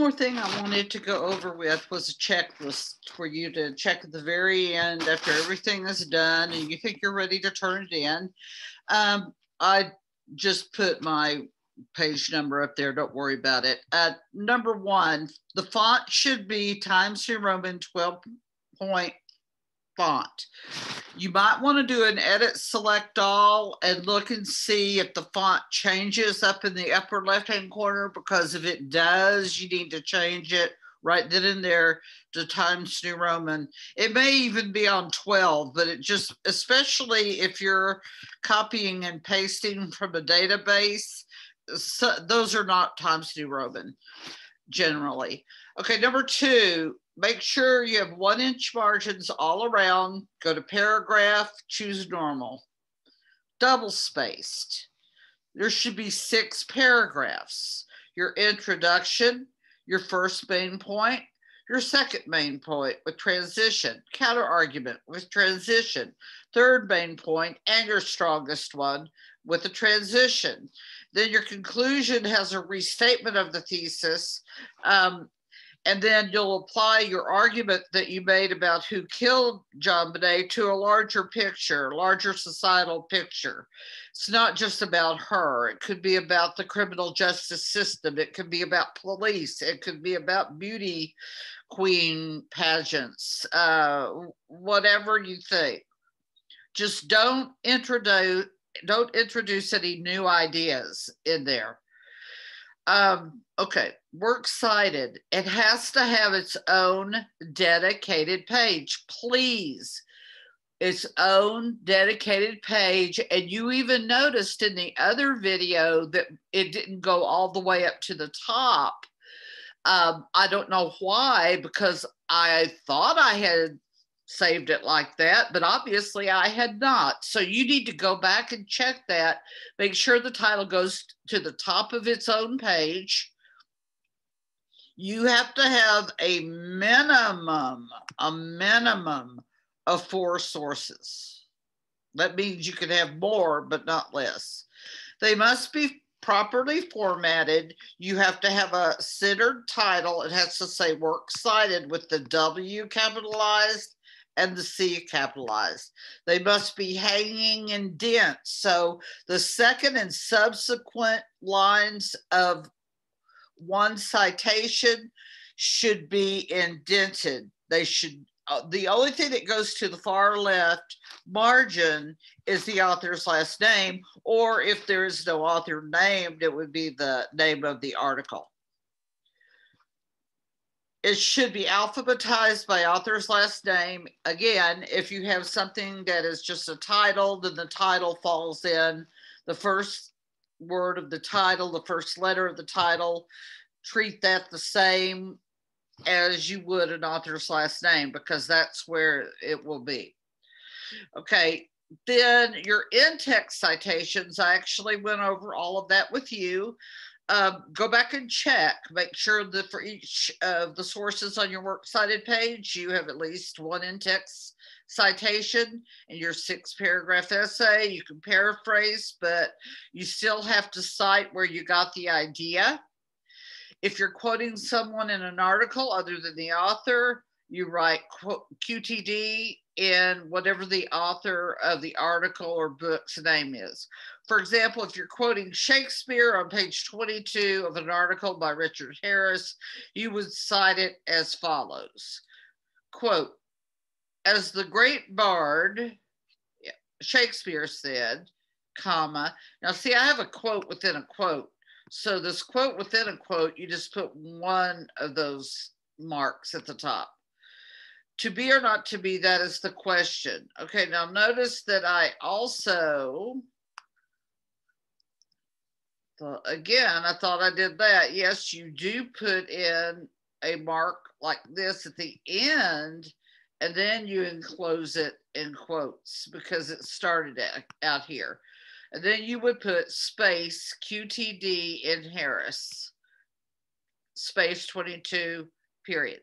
more thing I wanted to go over with was a checklist for you to check at the very end after everything is done and you think you're ready to turn it in. I just put my page number up there. Don't worry about it. Number one, the font should be Times New Roman 12-point font. You might want to do an edit select all and look and see if the font changes up in the upper left-hand corner, because if it does, you need to change it right then and there to Times New Roman. It may even be on 12, but it just, especially if you're copying and pasting from a database, so those are not Times New Roman generally. Okay, number two, make sure you have 1-inch margins all around. Go to paragraph, choose normal. Double spaced. There should be 6 paragraphs. Your introduction, your first main point, your second main point with transition, counter argument with transition, third main point, and your strongest one with a transition. Then your conclusion has a restatement of the thesis. And then you'll apply your argument that you made about who killed JonBenét to a larger picture, larger societal picture. It's not just about her. It could be about the criminal justice system. It could be about police. It could be about beauty queen pageants, whatever you think. Just don't introduce any new ideas in there. Okay, works cited. It has to have its own dedicated page, please. Its own dedicated page. And you even noticed in the other video that it didn't go all the way up to the top. I don't know why, because I thought I had saved it like that, but obviously I had not. So you need to go back and check that. Make sure the title goes to the top of its own page. You have to have a minimum of 4 sources. That means you can have more, but not less. They must be properly formatted. You have to have a centered title. It has to say works cited with the W capitalized and the C capitalized. They must be hanging indents. So the second and subsequent lines of one citation should be indented. They should, the only thing that goes to the far left margin is the author's last name, or if there is no author named, it would be the name of the article. It should be alphabetized by author's last name. Again, if you have something that is just a title, then the title falls in the first word of the title, the first letter of the title. Treat that the same as you would an author's last name, because that's where it will be. Okay, then your in-text citations, I actually went over all of that with you. Go back and check, make sure that for each of the sources on your works cited page, you have at least 1 in-text citation in your 6-paragraph essay. You can paraphrase, but you still have to cite where you got the idea. If you're quoting someone in an article other than the author, you write QTD in whatever the author of the article or book's name is. For example, if you're quoting Shakespeare on page 22 of an article by Richard Harris, you would cite it as follows. Quote, as the great bard Shakespeare said, comma. Now see, I have a quote within a quote. So this quote within a quote, you just put one of those marks at the top. To be or not to be, that is the question. Okay, now notice that I also, again, I thought I did that. Yes, you do put in a mark like this at the end, and then you enclose it in quotes because it started out here. And then you would put space QTD in Harris, space 22, period.